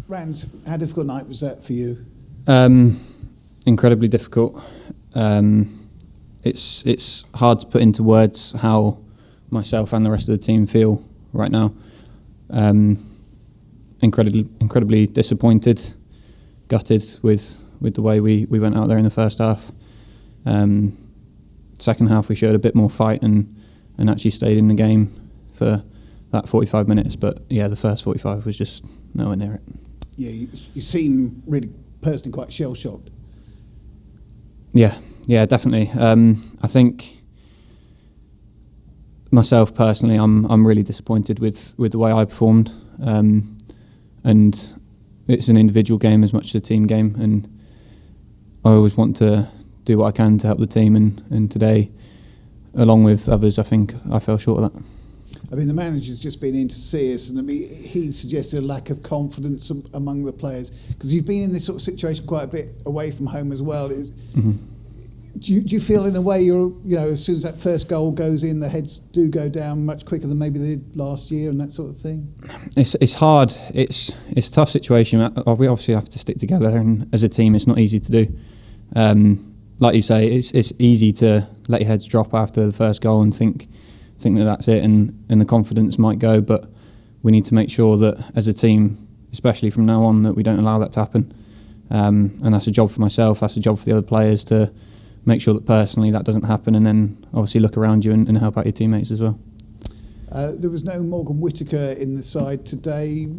Rands, how difficult a night was that for you? Incredibly difficult. It's hard to put into words how myself and the rest of the team feel right now. Incredibly disappointed, gutted with the way we went out there in the first half. Second half we showed a bit more fight and actually stayed in the game for that 45 minutes. But yeah, the first 45 was just nowhere near it. Yeah, you seem really personally quite shell-shocked. Yeah, definitely. I think myself personally, I'm really disappointed with the way I performed, and it's an individual game as much as a team game, and I always want to do what I can to help the team, and today, along with others, I think I fell short of that. I mean, the manager's just been in to see us, and I mean, he suggested a lack of confidence among the players, because you've been in this sort of situation quite a bit away from home as well. Do you feel in a way as soon as that first goal goes in, the heads do go down much quicker than maybe they did last year and that sort of thing? It's hard. It's a tough situation. We obviously have to stick together, and as a team, it's not easy to do. Like you say, it's easy to let your heads drop after the first goal and think that that's it, and the confidence might go. But we need to make sure that as a team, especially from now on, that we don't allow that to happen. And that's a job for myself. That's a job for the other players to make sure that personally that doesn't happen, and then obviously look around you and help out your teammates as well. There was no Morgan Whittaker in the side today.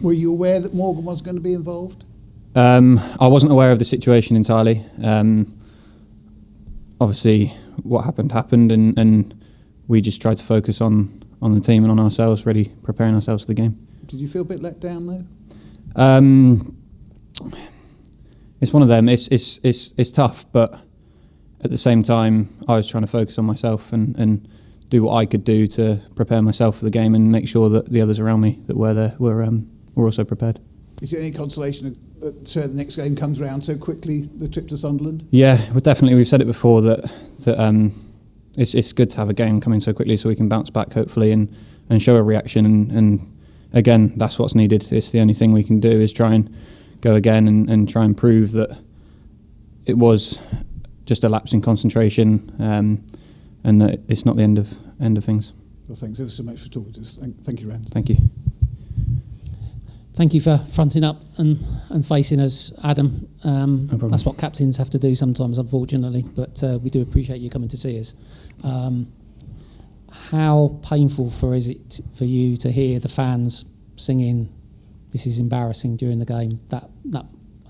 Were you aware that Morgan was going to be involved? I wasn't aware of the situation entirely. Obviously what happened, and we just tried to focus on the team and on ourselves, really preparing ourselves for the game. Did you feel a bit let down though? It's one of them. It's tough, but at the same time, I was trying to focus on myself and do what I could do to prepare myself for the game and make sure that the others around me that were there were also prepared. Is there any consolation that the next game comes around so quickly, the trip to Sunderland? Yeah, well, definitely. We've said it before that it's good to have a game coming so quickly so we can bounce back hopefully and show a reaction. And again, that's what's needed. It's the only thing we can do is try and go again and try and prove that it was just a lapse in concentration, and that it's not the end of things. Well, thanks ever so much for talking to us. Thank you, Rand. Thank you. Thank you for fronting up and facing us, Adam. No problem. That's what captains have to do sometimes, unfortunately, but we do appreciate you coming to see us. How painful is it for you to hear the fans singing "This is embarrassing" during the game? That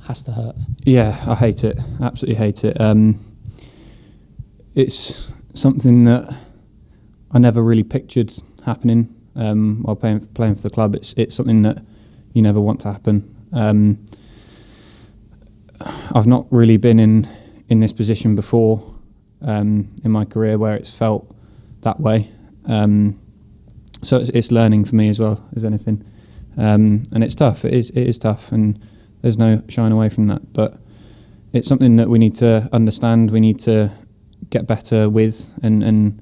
has to hurt. Yeah, I hate it. Absolutely hate it. It's something that I never really pictured happening while playing for the club. It's something that you never want to happen. I've not really been in this position before in my career where it's felt that way. So it's learning for me as well as anything. And it's tough. It is tough, and there's no shying away from that. But it's something that we need to understand. We need to get better with and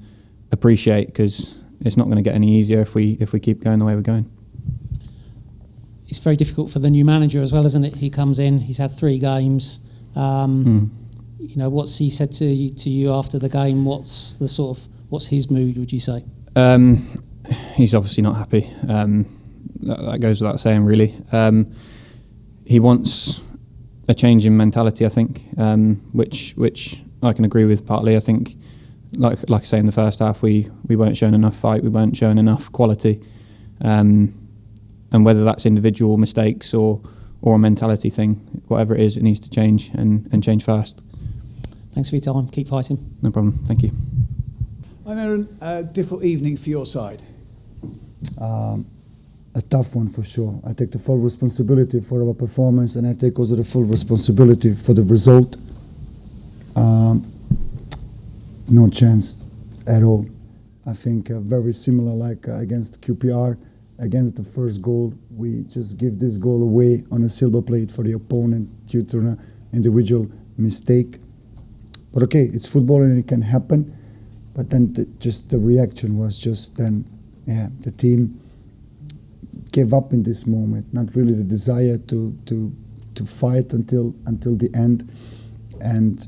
appreciate, because it's not going to get any easier if we keep going the way we're going. It's very difficult for the new manager as well, isn't it? He comes in. He's had 3 games. What's he said to you after the game? What's his mood, would you say? He's obviously not happy. That goes without saying, really. He wants a change in mentality, I think, which I can agree with partly. I think, like I say, in the first half, we weren't showing enough fight, we weren't showing enough quality, and whether that's individual mistakes or a mentality thing, whatever it is, it needs to change and change fast. Thanks for your time. Keep fighting. No problem. Thank you. Hi, Miron. Difficult evening for your side. A tough one for sure. I take the full responsibility for our performance, and I take also the full responsibility for the result. No chance at all. I think very similar like against QPR, against the first goal. We just give this goal away on a silver plate for the opponent due to an individual mistake. But okay, it's football and it can happen. But then just the reaction was just then, the team give up in this moment, not really the desire to fight until the end, and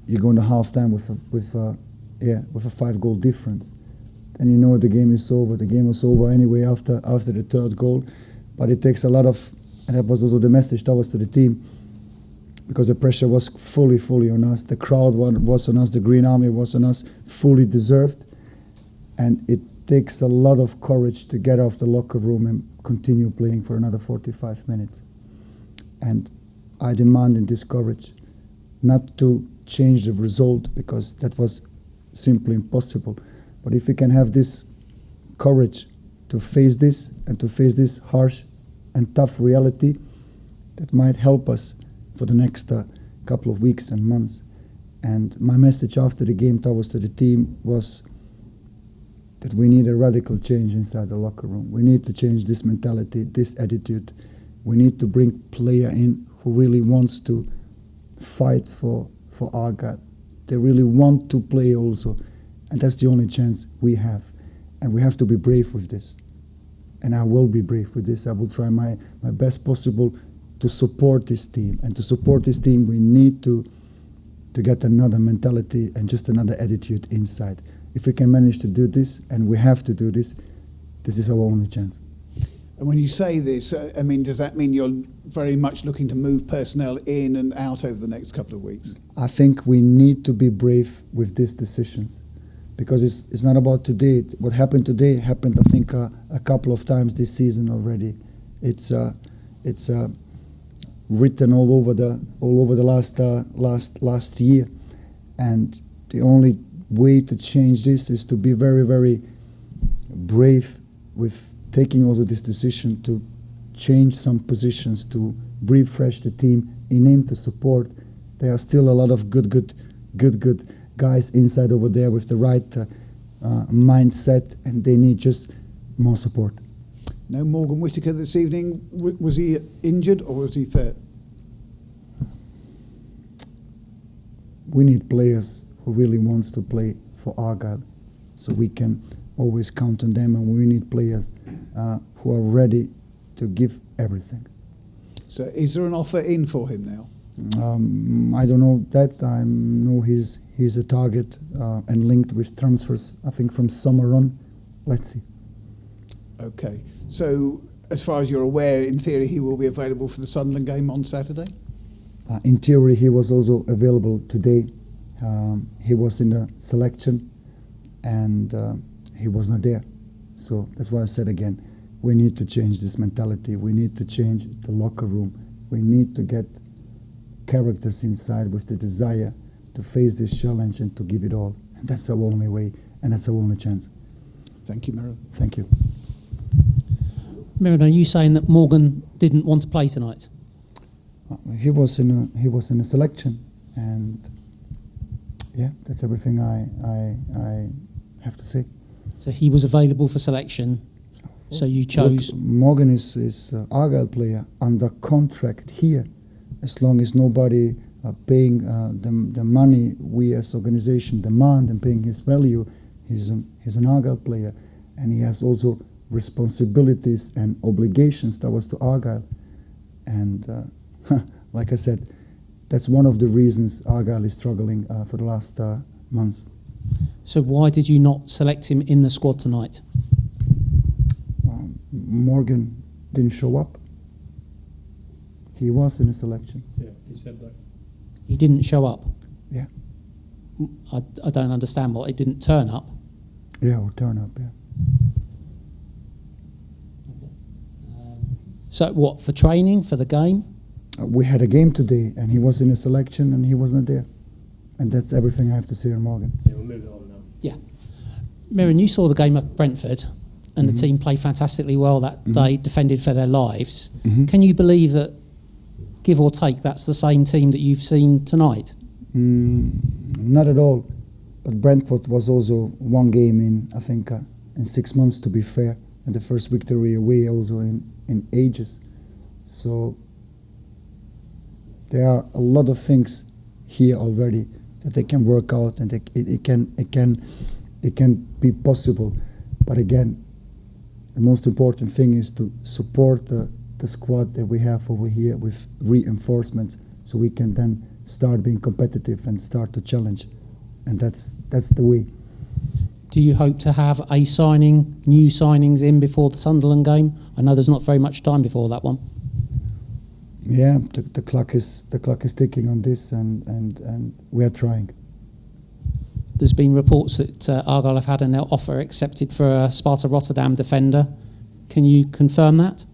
you go into halftime with a 5-goal difference, and you know the game is over. The game was over anyway after the third goal, but it takes a lot of, and that was also the message towards to the team, because the pressure was fully on us. The crowd was on us. The Green Army was on us, fully deserved, and it takes a lot of courage to get off the locker room and continue playing for another 45 minutes. And I demand in this courage not to change the result, because that was simply impossible. But if we can have this courage to face this, and to face this harsh and tough reality, that might help us for the next couple of weeks and months. And my message after the game towards to the team was that we need a radical change inside the locker room. We need to change this mentality, this attitude. We need to bring player in who really wants to fight for Argyle. They really want to play also. And that's the only chance we have. And we have to be brave with this. And I will be brave with this. I will try my best possible to support this team. And to support this team, we need to get another mentality and just another attitude inside. If we can manage to do this, and we have to do this, this is our only chance. And when you say this, I mean, does that mean you're very much looking to move personnel in and out over the next couple of weeks? I think we need to be brave with these decisions, because it's not about today. What happened today happened, I think, a couple of times this season already. It's written all over the last year, and the only way to change this is to be very, very brave with taking also this decision to change some positions, to refresh the team, in aim to support. There are still a lot of good guys inside over there with the right mindset, and they need just more support. No Morgan Whittaker this evening. Was he injured or was he fit? We need players who really wants to play for Argyle, so we can always count on them, and we need players who are ready to give everything. So is there an offer in for him now? I don't know that. I know he's a target and linked with transfers, I think, from summer on. Let's see. Okay. So as far as you're aware, in theory, he will be available for the Sunderland game on Saturday? In theory, he was also available today. He was in the selection, and he was not there. So that's why I said again, we need to change this mentality. We need to change the locker room. We need to get characters inside with the desire to face this challenge and to give it all. And that's our only way, and that's our only chance. Thank you, Miron. Thank you. Miron, are you saying that Morgan didn't want to play tonight? He was in a selection, and yeah, that's everything I have to say. So he was available for selection. So you chose. Look, Morgan is Argyle player under contract here. As long as nobody paying the money we as organisation demand and paying his value, he's an Argyle player, and he has also responsibilities and obligations towards to Argyle. And like I said, that's one of the reasons Argyle is struggling for the last months. So why did you not select him in the squad tonight? Morgan didn't show up. He was in a selection. Yeah, he said that. He didn't show up? Yeah. I don't understand what, he didn't turn up? Yeah, or turn up, yeah. So what, for training, for the game? We had a game today, and he was in a selection, and he wasn't there. And that's everything I have to say on Morgan. Yeah, we'll move it on now. Yeah. Miron, you saw the game at Brentford, and the team played fantastically well that day, defended for their lives. Can you believe that, give or take, that's the same team that you've seen tonight? Not at all. But Brentford was also one game in, I think, in 6 months, to be fair, and the first victory away also in ages. So there are a lot of things here already that they can work out, and it can be possible. But again, the most important thing is to support the squad that we have over here with reinforcements, so we can then start being competitive and start to challenge, and that's the way. Do you hope to have new signings in before the Sunderland game? I know there's not very much time before that one. Yeah, the clock is ticking on this, and we are trying. There's been reports that Argyle have had an offer accepted for a Sparta Rotterdam defender. Can you confirm that?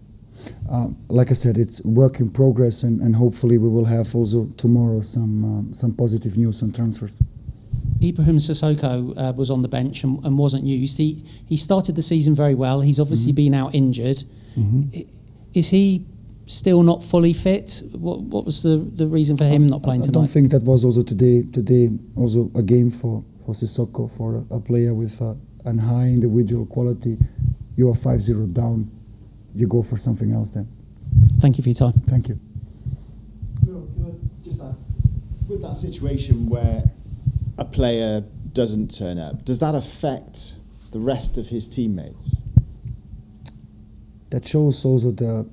Like I said, it's work in progress, and hopefully we will have also tomorrow some positive news on transfers. Ibrahim Sissoko was on the bench and wasn't used. He started the season very well. He's obviously been out injured. Is he still not fully fit? What was the reason for him not playing tonight? I don't think that was also today also a game for Sissoko, for a player with an high individual quality. You are 5-0 down. You go for something else then. Thank you for your time. Thank you. Just ask, with that situation where a player doesn't turn up, does that affect the rest of his teammates? That shows also the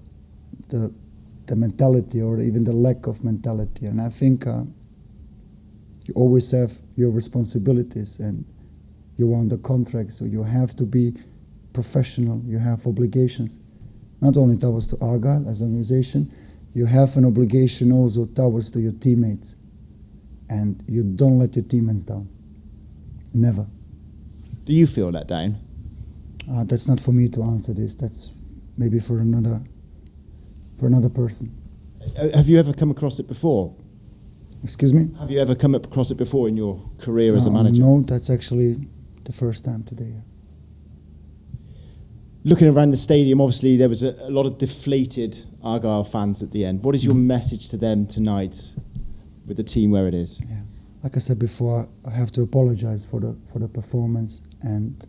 mentality, or even the lack of mentality. And I think you always have your responsibilities, and you're on the contract, so you have to be professional. You have obligations, not only towards to Argyle as an organization, you have an obligation also towards to your teammates. And you don't let your teammates down. Never. Do you feel let down? That's not for me to answer this. That's maybe for another person. Have you ever come across it before? Excuse me? Have you ever come across it before in your career as a manager? No, that's actually the first time today. Looking around the stadium, obviously there was a lot of deflated Argyle fans at the end. What is your message to them tonight with the team where it is? Yeah. Like I said before, I have to apologize for the performance, and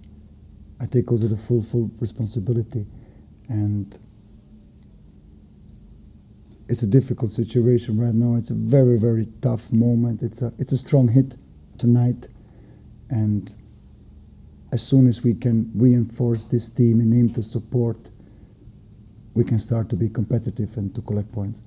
I take also the full responsibility. And it's a difficult situation right now. It's a very, very tough moment. It's a strong hit tonight, and as soon as we can reinforce this team and aim to support, we can start to be competitive and to collect points.